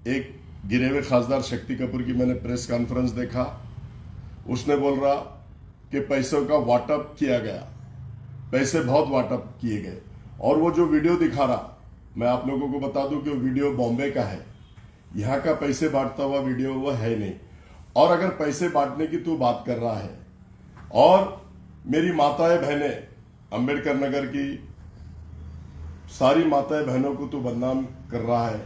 एक गिरे हुए खासदार शक्ति कपूर की मैंने प्रेस कॉन्फ्रेंस देखा। उसने बोल रहा कि पैसों का वाटअप किया गया, पैसे बहुत वाटअप किए गए। और वो जो वीडियो दिखा रहा, मैं आप लोगों को बता दूं कि वो वीडियो बॉम्बे का है, यहां का पैसे बांटता हुआ वीडियो वो है नहीं। और अगर पैसे बांटने की तू बात कर रहा है और मेरी माताएं बहनें, अंबेडकर नगर की सारी माताएं बहनों को तू बदनाम कर रहा है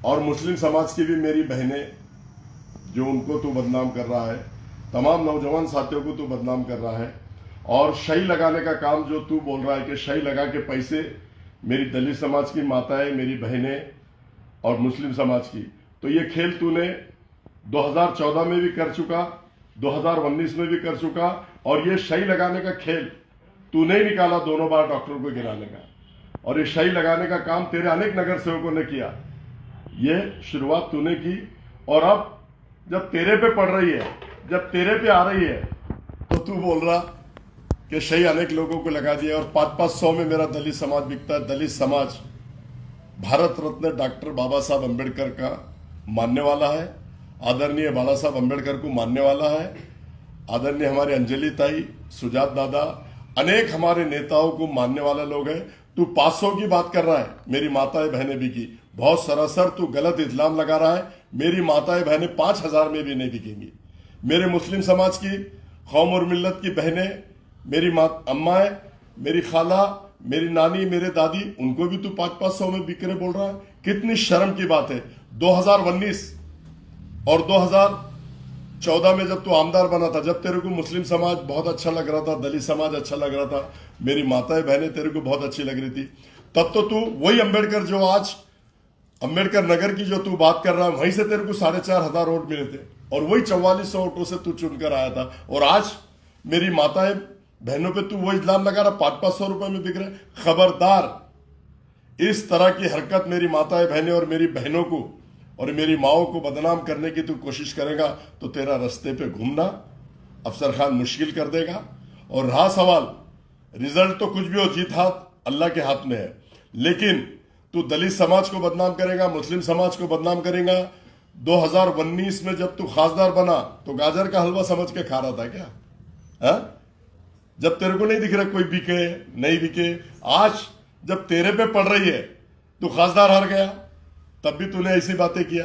और मुस्लिम समाज की भी मेरी बहनें जो उनको तू बदनाम कर रहा है, तमाम नौजवान साथियों को तू बदनाम कर रहा है। और शही लगाने का काम जो तू बोल रहा है कि शही लगा के पैसे मेरी दलित समाज की माताएं, मेरी बहनें और मुस्लिम समाज की, तो ये खेल तूने 2014 में भी कर चुका, 2019 में भी कर चुका। और ये शही लगाने का खेल तूने ही निकाला दोनों बार डॉक्टर को गिराने का, और ये शही लगाने का काम तेरे अनेक नगर सेवकों ने किया। ये शुरुआत तूने की और अब जब तेरे पे पड़ रही है, जब तेरे पे आ रही है, तो तू बोल रहा कि शही अनेक लोगों को लगा दिया। और 500 में मेरा दलित समाज बिकता है। दलित समाज भारत रत्न डॉक्टर बाबा साहब अम्बेडकर का मानने वाला है, आदरणीय बाला साहब अम्बेडकर को मानने वाला है, आदरणीय हमारे अंजलि ताई, सुजात दादा, अनेक हमारे नेताओं को मानने वाला लोग हैं। तू 500 की बात कर रहा है, मेरी माताएं बहनें भी की। बहुत सरासर तू गलत इल्जाम लगा रहा है। मेरी माताएं बहनें 5000 में भी नहीं बिकेंगी। मेरे मुस्लिम समाज की कौम और मिल्लत की बहनें, मेरी अम्माएं, मेरी खाला, मेरी नानी, मेरे दादी, उनको भी तू 500 में बिक रहे बोल रहा है। कितनी शर्म की बात है। 2019 और 2014 में जब तू आमदार बना था, जब तेरे को मुस्लिम समाज बहुत अच्छा लग रहा था, दलित समाज अच्छा लग रहा था, मेरी माताएं बहनें तेरे को बहुत अच्छी लग रही थी, तब तो तू वही अम्बेडकर, जो आज अम्बेडकर नगर की जो तू बात कर रहा है, वहीं से तेरे को 4500 वोट मिले थे और वही 4400 वोटों से तू चुनकर आया था। और आज मेरी माताएं बहनों पे तू वो इल्जाम लगा रहा 500 रुपए में बिक रहे। खबरदार, इस तरह की हरकत मेरी माताएं बहनें और मेरी बहनों को और मेरी माओं को बदनाम करने की तू कोशिश करेगा तो तेरा रास्ते पे घूमना अफसर खान मुश्किल कर देगा। और रहा सवाल, रिजल्ट तो कुछ भी हो, जीत हाथ अल्लाह के हाथ में है, लेकिन तू दलित समाज को बदनाम करेगा, मुस्लिम समाज को बदनाम करेगा। 2019 में जब तू खासदार बना तो गाजर का हलवा समझ के खा रहा था क्या? हा? जब तेरे को नहीं दिख रहा कोई बिके नहीं बिके, आज जब तेरे पे पड़ रही है, तू खासदार हार गया तब भी तूने ऐसी बातें किया,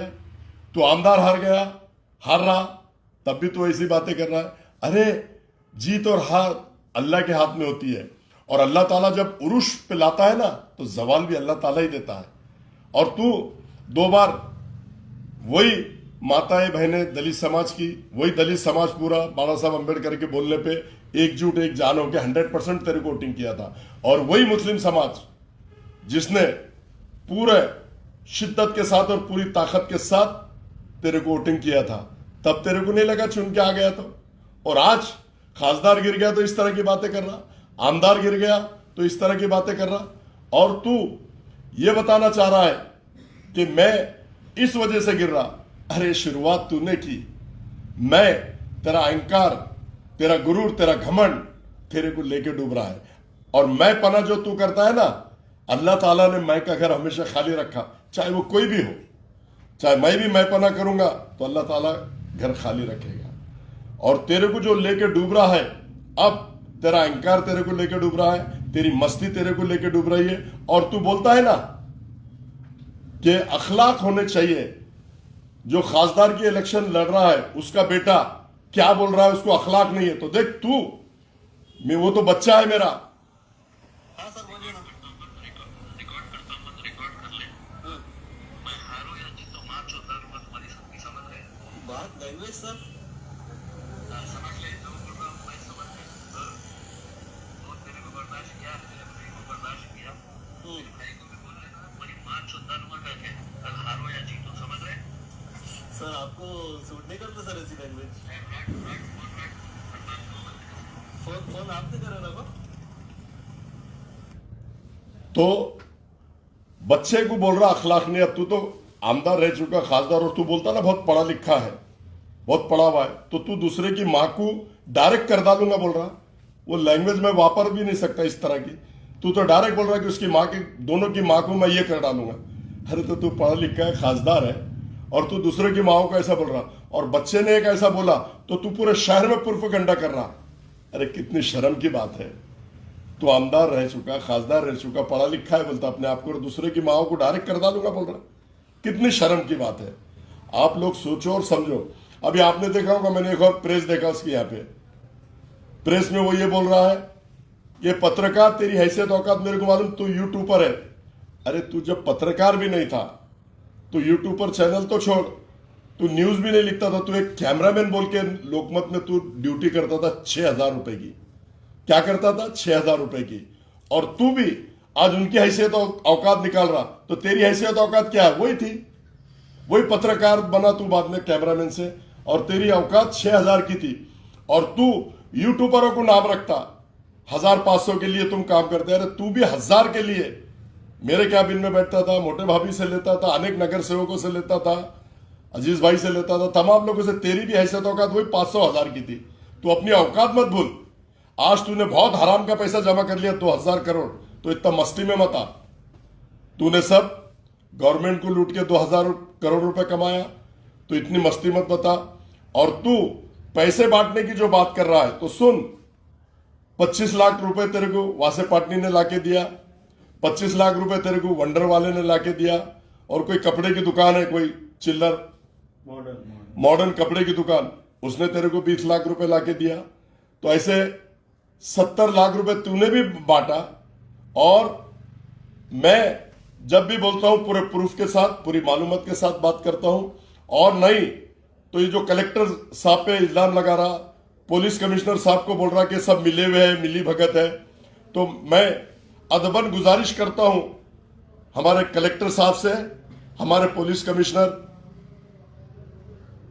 तू आमदार हार गया, हार रहा, तब भी तू ऐसी बातें कर रहा है। अरे जीत और हार अल्लाह के हाथ में होती है, और अल्लाह ताला जब उरुश पे लाता है ना, तो जवाल भी अल्लाह ताला ही देता है। और तू 2 बार वही माताएं बहनें दलित समाज की, वही दलित समाज पूरा बाला साहब अम्बेडकर के बोलने पे एकजुट एक जान होकर 100% तेरे को वोटिंग किया था। और वही मुस्लिम समाज जिसने पूरे शिद्दत के साथ और पूरी ताकत के साथ तेरे को वोटिंग किया था, तब तेरे को नहीं लगा चुन के आ गया तो। और आज खासदार गिर गया तो इस तरह की बातें कर रहा, आमदार गिर गया तो इस तरह की बातें कर रहा। और तू ये बताना चाह रहा है कि मैं इस वजह से गिर रहा। अरे शुरुआत तूने की, मैं तेरा अहंकार, तेरा गुरूर, तेरा घमंड तेरे को लेके डूब रहा है। और मैं पना जो तू करता है ना, अल्लाह ताला ने मैं का घर हमेशा खाली रखा, चाहे वो कोई भी हो। चाहे मैं भी मैं पना करूंगा तो अल्लाह ताला घर खाली रखेगा। और तेरे को जो लेके डूब रहा है, अब तेरा अहंकार तेरे को लेके डूब रहा है, तेरी मस्ती तेरे को लेके डूब रही है। और तू बोलता है ना कि अखलाक होने चाहिए। जो खासदार की इलेक्शन लड़ रहा है, उसका बेटा क्या बोल रहा है, उसको अखलाक नहीं है। तो देख तू, मैं वो तो बच्चा है मेरा। हाँ सर बोलिए ना। रिकॉर्ड करता हूँ, मत रिकॉर्ड कर ले। मैं हारो या जीतो, मार चोदा दूंगा तुम्हारी सबकी, समझ रहे? बात लैंग्वेज सर समझ ले, जो बोल रहा हूँ मैं समझ ले। तो तेरे को बर्दाश्त किया, तेरे भाई को बर्दाश्त किया, तेरे भाई को भी बोल लेना तुम्हारी मार चोदा दूंगा करके, कल हारो या जीतो, समझ रहे? सर आपको सूट नहीं करता सर ऐसी लैंग्वेज। फोन आपने करा ना? तो बच्चे को बोल रहा अखलाक नहीं। अब तू तो आमदार रह चुका, खासदार, और तू बोलता ना बहुत पढ़ा लिखा है, बहुत पढ़ा हुआ है, तो तू दूसरे की माँ को डायरेक्ट कर डालूंगा बोल रहा। वो लैंग्वेज में वापर भी नहीं सकता इस तरह की। तू तो डायरेक्ट बोल रहा है कि उसकी माँ की, दोनों की माँ को मैं ये कर डालूंगा। अरे तो तू पढ़ा लिखा है, खासदार है, और तू दूसरे की माओ को ऐसा बोल रहा, और बच्चे ने एक ऐसा बोला तो तू पूरे शहर में प्रोपेगेंडा कर रहा। अरे कितनी शर्म की बात है। तू आमदार रह चुका, खासदार रह चुका, पढ़ा लिखा है बोलता अपने आप को, और दूसरे की माओ को डायरेक्ट कर डालूंगा बोल रहा। कितनी शर्म की बात है। आप लोग सोचो और समझो। अभी आपने देखा होगा, मैंने एक और प्रेस देखा उसकी, यहाँ पे प्रेस में वो ये बोल रहा है, ये पत्रकार तेरी हैसियत औकात मेरे को मालूम, तू यूट्यूबर है। अरे तू जब पत्रकार भी नहीं था, तू यूट्यूबर चैनल तो छोड़, तू न्यूज भी नहीं लिखता था, तू एक कैमरामैन बोल के लोकमत में तू ड्यूटी करता था 6,000 रुपए की। क्या करता था? 6,000 रुपए की। और तू भी आज उनकी हैसियत औकात निकाल रहा, तो तेरी हैसियत औकात क्या है? वही थी, वही पत्रकार बना तू बाद में कैमरामैन से, और तेरी औकात 6,000 की थी। और तू यूट्यूबरों को नाम रखता, 1,500 के लिए तुम काम करते। अरे तू भी 1,000 के लिए मेरे कैबिन में बैठता था, मोटे भाभी से लेता था, अनेक नगर सेवकों से लेता था, अजीज भाई से लेता था, तमाम लोगों से। तेरी भी हैसियत औकात वही 500,000 की थी। तू अपनी औकात मत भूल। आज तूने बहुत हराम का पैसा जमा कर लिया, 2,000 करोड़, तो इतना मस्ती में मत आ। तूने सब गवर्नमेंट को लूट के 2,000 करोड़ रुपए कमाया, तो इतनी मस्ती मत बता। और तू पैसे बांटने की जो बात कर रहा है, तो सुन, 25 लाख रुपए तेरे को वासे पाटनी ने लाके दिया, 25 लाख रुपए तेरे को वंडर वाले ने लाके दिया, और कोई कपड़े की दुकान है, कोई चिल्लर मॉडर्न कपड़े की दुकान, उसने तेरे को 20 लाख रुपए लाके दिया। तो ऐसे 70 लाख रुपए तूने भी बांटा। और मैं जब भी बोलता हूं पूरे प्रूफ के साथ, पूरी मालूमात के साथ बात करता हूं। और नहीं तो ये जो कलेक्टर साहब पे इल्जाम लगा रहा, पुलिस कमिश्नर साहब को बोल रहा कि सब मिले हुए हैं, मिली भगत है, तो मैं अदबन गुजारिश करता हूं हमारे कलेक्टर साहब से, हमारे police commissioner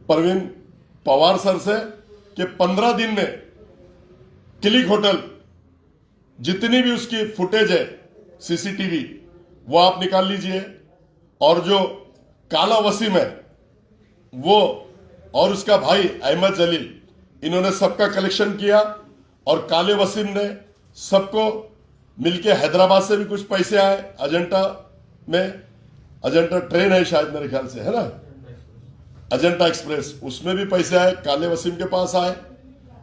Parveen Pawar sir से, कि 15 दिन में क्लिक होटल जितनी भी उसकी फुटेज है सीसीटीवी, वो आप निकाल लीजिए। और जो काला वसीम है वो, और उसका भाई अहमद जलील, इन्होंने सबका कलेक्शन किया। और काले वसीम ने सबको मिलके, हैदराबाद से भी कुछ पैसे आए, अजंता में, अजंता ट्रेन है शायद मेरे ख्याल से, है ना, अजंता एक्सप्रेस, उसमें भी पैसे आए, काले वसीम के पास आए।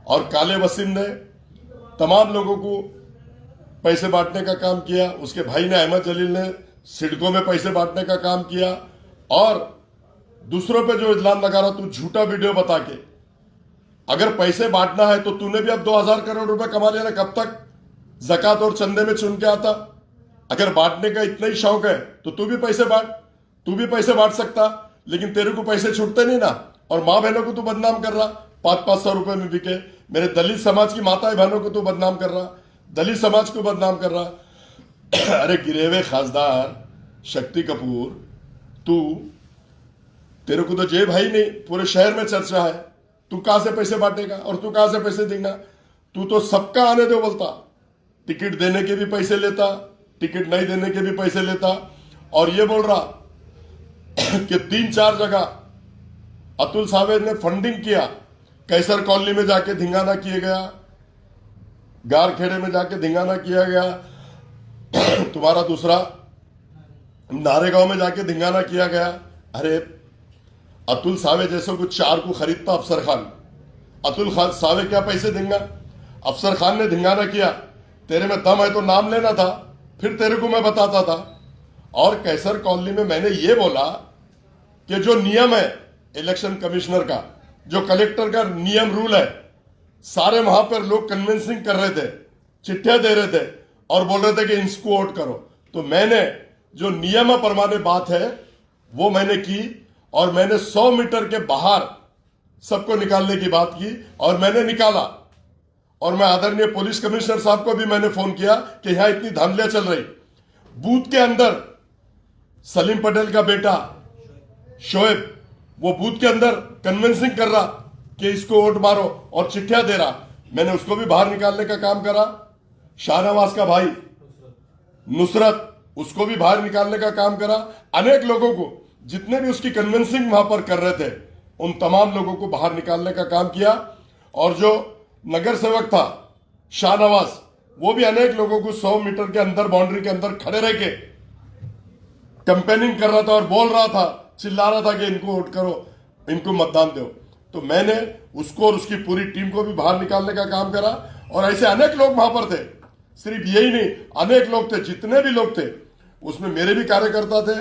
और काले वसीम ने तमाम लोगों को पैसे बांटने का काम किया। उसके भाई ने, अहमद जलील ने, सिडको में पैसे बांटने का काम किया। और दूसरों पे जो इल्जाम लगा रहा, तू झूठा वीडियो बता के, अगर पैसे बांटना है तो तूने भी अब 2,000 करोड़ रुपए कमा लिया ना। कब तक जकात और चंदे में चुन के आता? अगर बांटने का इतना ही शौक है तो तू भी पैसे बांट, तू भी पैसे बांट सकता, लेकिन तेरे को पैसे छूटते नहीं ना। और माँ बहनों को तू बदनाम कर रहा, 500-500 रुपए में बिके। मेरे दलित समाज की माताएं बहनों को तू बदनाम कर रहा, दलित समाज को बदनाम कर रहा। अरे गिरे हुए खासदार शक्ति कपूर, तेरे को तो जेब है ही नहीं, पूरे शहर में चर्चा है। तू कहां से पैसे बांटेगा और तू कहां से पैसे देगा? तू तो सबका आने दो बोलता, टिकट देने के भी पैसे लेता, टिकट नहीं देने के भी पैसे लेता। और ये बोल रहा कि 3-4 जगह अतुल सावे ने फंडिंग किया। कैसर कॉलोनी में जाके धिंगाना किया गया, गारखेड़े में जाके धिंगाना किया गया, तुम्हारा दूसरा नारेगांव में जाके धिंगाना किया गया। अरे अतुल सावे जैसे कुछ 4 को खरीदता अफसर खान, अतुल सावे क्या पैसे देंगे? अफसर खान ने धिंगाना किया, तेरे में दम है तो नाम लेना था, फिर तेरे को मैं बताता था। और कैसर कॉलोनी में मैंने ये बोला कि जो नियम है इलेक्शन कमिश्नर का, जो कलेक्टर का नियम रूल है, सारे वहां पर लोग कन्विंसिंग कर रहे थे, चिट्ठियां दे रहे थे और बोल रहे थे कि इसको वोट करो। तो मैंने जो नियम परमाने बात है वो मैंने की, और मैंने 100 मीटर के बाहर सबको निकालने की बात की, और मैंने निकाला। और मैं आदरणीय पुलिस कमिश्नर साहब को भी मैंने फोन किया कि यहां इतनी धांधलियां चल रही। बूथ के अंदर सलीम पटेल का बेटा शोएब, वो बूथ के अंदर कन्विंसिंग कर रहा कि इसको वोट मारो, और चिट्ठियां दे रहा। मैंने उसको भी बाहर निकालने का काम करा। शाहनवाज का भाई नुसरत, उसको भी बाहर निकालने का काम करा। अनेक लोगों को, जितने भी उसकी कन्विंसिंग वहां पर कर रहे थे, उन तमाम लोगों को बाहर निकालने का काम किया। और जो नगर सेवक था शाहनवाज, वो भी अनेक लोगों को 100 मीटर के अंदर, बाउंड्री के अंदर खड़े रह के कैंपेनिंग कर रहा था और बोल रहा था चिल्ला रहा था कि इनको वोट करो, इनको मतदान दो। तो मैंने उसको और उसकी पूरी टीम को भी बाहर निकालने का काम करा। और ऐसे अनेक लोग वहां पर थे, सिर्फ यही नहीं, अनेक लोग थे, जितने भी लोग थे उसमें मेरे भी कार्यकर्ता थे,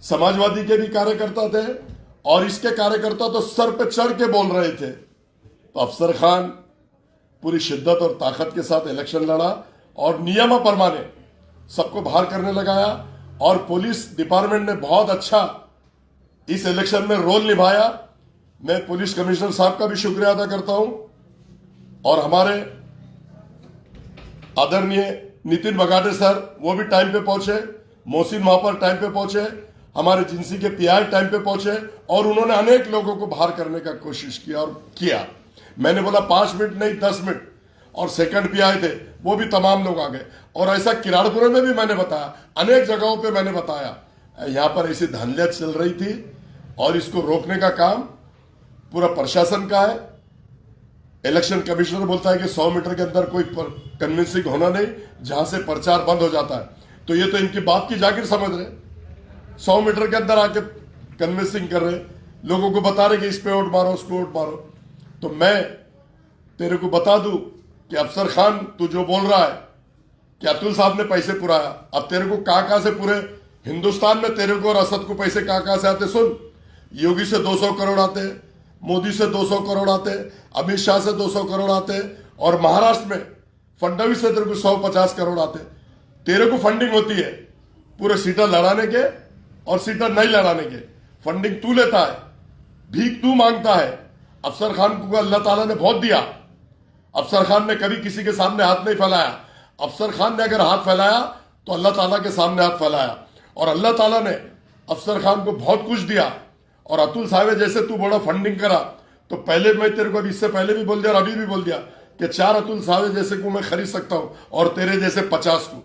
समाजवादी के भी कार्यकर्ता थे, और इसके कार्यकर्ता तो सर पे चढ़ के बोल रहे थे। तो अफसर खान पूरी शिद्दत और ताकत के साथ इलेक्शन लड़ा और नियम परमाने सबको बाहर करने लगाया। और पुलिस डिपार्टमेंट ने बहुत अच्छा इस इलेक्शन में रोल निभाया। मैं पुलिस कमिश्नर साहब का भी शुक्रिया अदा करता हूं, और हमारे आदरणीय नितिन बगाटे सर, वो भी टाइम पे पहुंचे, मोहसिन महापर टाइम पे पहुंचे, हमारे जिंसी के पीआई टाइम पे पहुंचे, और उन्होंने अनेक लोगों को बाहर करने का कोशिश किया और किया। मैंने बोला 5 मिनट नहीं 10 मिनट, और सेकंड पीआई थे, वो भी तमाम लोग आ गए। और ऐसा किराड़पुर में भी मैंने बताया, अनेक जगहों पे मैंने बताया, यहां पर ऐसी धांधलियां चल रही थी, और इसको रोकने का काम पूरा प्रशासन का है। इलेक्शन कमिश्नर बोलता है कि 100 मीटर के अंदर कोई कन्विंसिंग होना नहीं, जहां से प्रचार बंद हो जाता है। तो ये तो इनकी बात की जागीर समझ रहे, 100 मीटर के अंदर आके कन्विंसिंग कर रहे, लोगों को बता रहे कि इस पे वोट मारो, उस पे वोट मारो। तो मैं तेरे को बता दूं कि अफसर खान, तू जो बोल रहा है कि अतुल साहब ने पैसे पुराया, अब तेरे को कहां से पूरे हिंदुस्तान में तेरे को और असद को पैसे कहां से आते सुन। योगी से 200 करोड़ आते, मोदी से 200 करोड़ आते, अमित शाह से 200 करोड़ आते, और महाराष्ट्र में फडणवीस से तेरे को 150 करोड़ आते। तेरे को फंडिंग होती है पूरे सीटें लड़ाने के और सीटें नहीं लड़ाने के। फंडिंग तू लेता है, भीख तू मांगता है। अफसर खान को अल्लाह ताला ने बहुत दिया। अफसर खान ने कभी किसी के सामने हाथ नहीं फैलाया। अफसर खान ने अगर हाथ फैलाया तो अल्लाह ताला के सामने हाथ फैलाया, और अल्लाह ताला ने अफसर खान को बहुत कुछ दिया। और अतुल सावे जैसे तू बड़ा फंडिंग करा, तो पहले मैं तेरे को इससे पहले भी बोल दिया और अभी भी बोल दिया कि 4 अतुल सावे जैसे को मैं खरीद सकता हूं, और तेरे जैसे 50 को।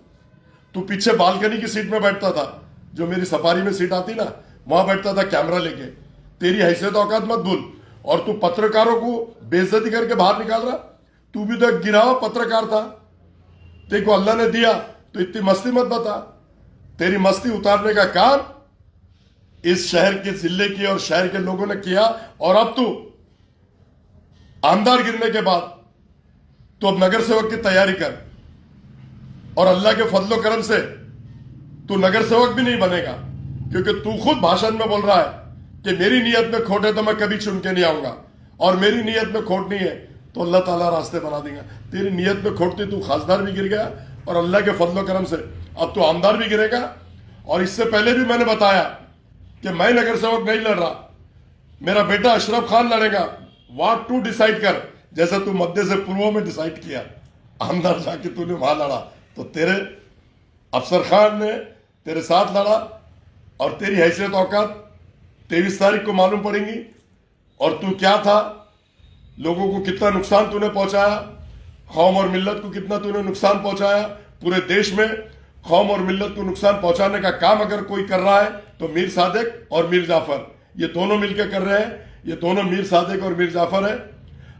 तू पीछे बालकनी की सीट में बैठता था, जो मेरी सफारी में सीट आती ना, वहां बैठता था कैमरा लेके। तेरी हैसियत औकात मत भूल, और तू पत्रकारों को बेइज्जती करके बाहर निकाल रहा। तू भी तो एक गिरा हुआ पत्रकार था, तेरे को अल्लाह ने दिया, तो इतनी मस्ती मत बता। तेरी मस्ती उतारने का काम इस शहर के जिले की और शहर के लोगों ने किया। और अब तू आमदार गिरने के बाद तो अब नगर सेवक की तैयारी कर, और अल्लाह के फजलो करम से तू नगर सेवक भी नहीं बनेगा, क्योंकि तू खुद भाषण में बोल रहा है कि मेरी नीयत में खोट है तो मैं कभी चुन के नहीं आऊंगा, और मेरी नीयत में खोट नहीं है तो अल्लाह ताला रास्ते बना देगा। तेरी नीयत में खोट थी, तू खासदार भी गिर गया, और अल्लाह के फजलो करम से अब तू आमदार भी गिरेगा। और इससे पहले भी मैंने बताया कि मैं नगर सेवक नहीं लड़ रहा, मेरा बेटा अशरफ खान लड़ेगा। वार्ड 2 डिसाइड कर, जैसे तू मध्य से पूर्व में डिसाइड किया, आमदार जाके तूने वहां लड़ा, तो तेरे अफसर खान ने तेरे साथ लड़ा, और तेरी हैसियत औकात 23 तारीख को मालूम पड़ेगी। और तू क्या था, लोगों को कितना नुकसान तूने पहुंचाया, कौम और मिल्लत को कितना तूने नुकसान पहुंचाया। पूरे देश में कौम और मिल्लत को नुकसान पहुंचाने का काम अगर कोई कर रहा है तो मीर सादिक और मीर जाफर, ये दोनों मिलकर कर रहे हैं। ये दोनों मीर सादिक और मीर जाफर है।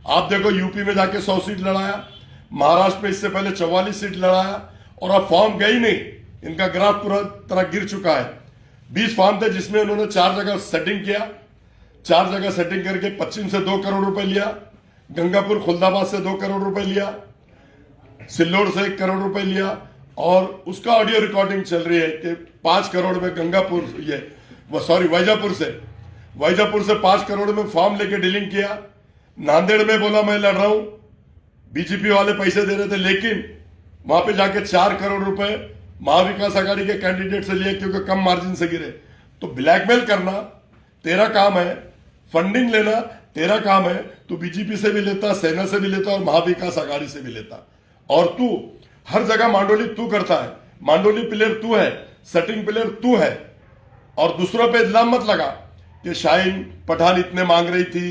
आप देखो, यूपी में जाके 100 सीट लड़ाया, महाराष्ट्र में इससे पहले 44 सीट लड़ाया, और अब फॉर्म गई नहीं, इनका ग्राफ पूरा तरह गिर चुका है। 20 फॉर्म थे, जिसमें उन्होंने 4 जगह सेटिंग किया, 4 जगह सेटिंग करके पश्चिम से 2 करोड़ रुपए लिया, गंगापुर खुलदाबाद से 2 करोड़ रुपए लिया, सिल्लोड से 1 करोड़ रुपए लिया, और उसका ऑडियो रिकॉर्डिंग चल रही है कि 5 करोड़ में गंगापुर वैजापुर से 5 करोड़ में फॉर्म लेके डीलिंग किया। नांदेड़ में बोला मैं लड़ रहा हूं, बीजेपी वाले पैसे दे रहे थे, लेकिन वहां पे जाके 4 करोड़ रुपए महाविकास आघाड़ी के कैंडिडेट से लिए, क्योंकि कम मार्जिन से गिरे। तो ब्लैकमेल करना तेरा काम है, फंडिंग लेना तेरा काम है। तू बीजेपी से भी लेता, सेना से भी लेता, और महाविकास आघाड़ी से भी लेता, और तू हर जगह मांडोली तू करता है। मांडोली प्लेयर तू है, सेटिंग प्लेयर तू है, और दूसरों पे इल्जाम मत लगा कि शाहीन पठान इतने मांग रही थी,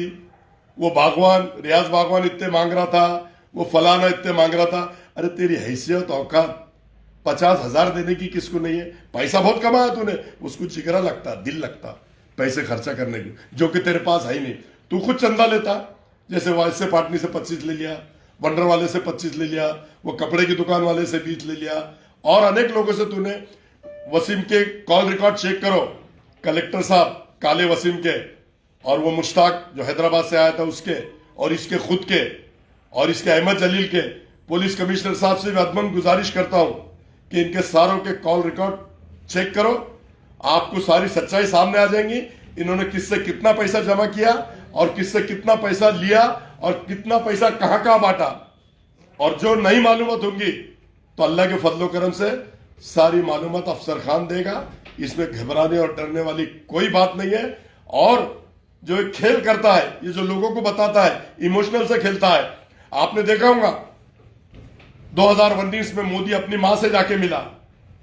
वो रियाज बागवान इतने मांग रहा था, वो फलाना इतने मांग रहा था। अरे तेरी हैसियत औकात 50,000 देने की किसको नहीं है? पैसा बहुत कमाया तूने, उसको जिगरा लगता, दिल लगता पैसे खर्चा करने की, जो कि तेरे पास है ही नहीं। तू खुद चंदा लेता, जैसे वाइस से पाटनी से 25 ले लिया, वंडर वाले से 25 ले लिया, वो कपड़े की दुकान वाले से 20 ले लिया, और अनेक लोगों से तूने। वसीम के कॉल रिकॉर्ड चेक करो, कलेक्टर साहब काले वसीम के और वो मुश्ताक जो हैदराबाद से आया था उसके और इसके खुद के और इसके अहमद जलील के पुलिस कमिश्नर साहब से भी अदमन गुजारिश करता हूं कि इनके सारों के कॉल रिकॉर्ड चेक करो, आपको सारी सच्चाई सामने आ जाएंगी। इन्होंने किससे कितना पैसा जमा किया और किससे कितना पैसा लिया और कितना पैसा कहां कहां बांटा, और जो नई मालूमात होंगी तो अल्लाह के फजलो करम से सारी मालूमात अफसर खान देगा। इसमें घबराने और डरने वाली कोई बात नहीं है। और जो एक खेल करता है, ये जो लोगों को बताता है, इमोशनल से खेलता है। आपने देखा होगा 2019 में मोदी अपनी मां से जाके मिला,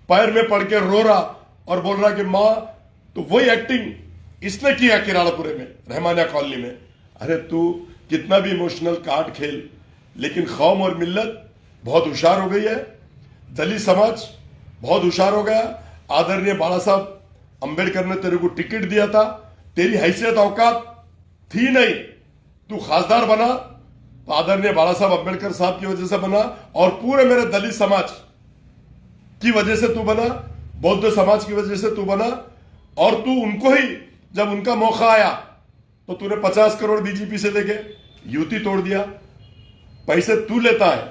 पैर में पड़ के रो रहा और बोल रहा कि मां, तो वही एक्टिंग इसने किया किराड़ापुरे में, रहमानिया कॉलोनी में। अरे तू कितना भी इमोशनल कार्ड खेल, लेकिन कौम और मिल्लत बहुत होशियार हो गई है, दलित समाज बहुत होशियार हो गया। आदरणीय बाला साहब अंबेडकर ने तेरे को टिकट दिया था, तेरी हैसियत औकात थी नहीं, तू खासदार बना तो आदरणीय बाला साहब अंबेडकर साहब की वजह से बना और पूरे मेरे दलित समाज की वजह से तू बना, बौद्ध समाज की वजह से तू बना। और तू उनको ही जब उनका मौका आया तो तूने 50 करोड़ बीजेपी से लेके युति तोड़ दिया। पैसे तू लेता है,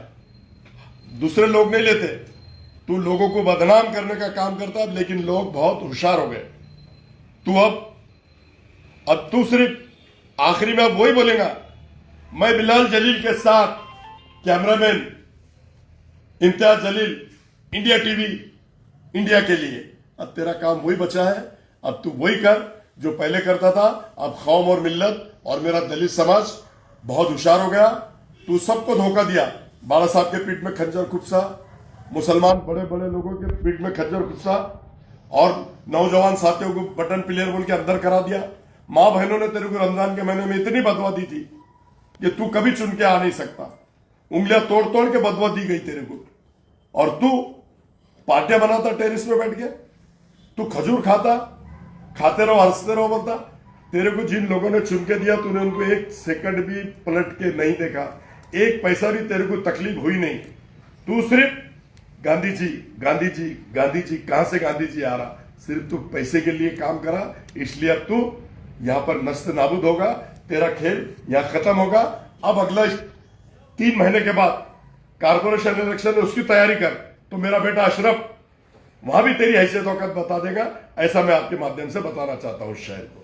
दूसरे लोग नहीं लेते। तू लोगों को बदनाम करने का काम करता है, लेकिन लोग बहुत होशियार हो गए। तू अब तू सिर्फ आखिरी में अब वही बोलेगा, मैं बिलाल जलील के साथ cameraman Imtiaz Jaleel, India TV, India के लिए। अब तेरा काम वही बचा है, अब तू वही कर जो पहले करता था। अब कौम और मिल्लत और मेरा दलित समाज बहुत होशियार हो गया। तू सबको धोखा दिया, बाला साहब के पीठ में खंजर खुपसा, मुसलमान बड़े बड़े लोगों के पीठ में खंजर खुपसा, और नौजवान साथियों को बटन प्लेयर बोल के अंदर करा दिया। मां बहनों ने तेरे को रमजान के महीने में इतनी बदवा दी थी कि तू कभी चुन के आ नहीं सकता, उंगलियां तोड़ तोड़ के बदवा दी गई तेरे को। और तू पार्टियां बनाता टेरिस में बैठ के, तू खजूर खाता, खाते रहो हंसते रहो बोलता। तेरे को जिन लोगों ने चुन के दिया, तूने उनको एक सेकंड भी पलट के नहीं देखा, एक पैसा भी तेरे को तकलीफ हुई नहीं। तू सिर्फ गांधी जी गांधी जी गांधी जी, कहां से गांधी जी आ रहा, सिर्फ तू पैसे के लिए काम करा। इसलिए अब तू यहां पर नस्त नाबूद होगा, तेरा खेल यहां खत्म होगा। अब अगला 3 महीने के बाद कारपोरेशन इलेक्शन है, उसकी तैयारी कर, तो मेरा बेटा अशरफ वहां भी तेरी हैसियत औकात बता देगा। ऐसा मैं आपके माध्यम से बताना चाहता हूं शहर को।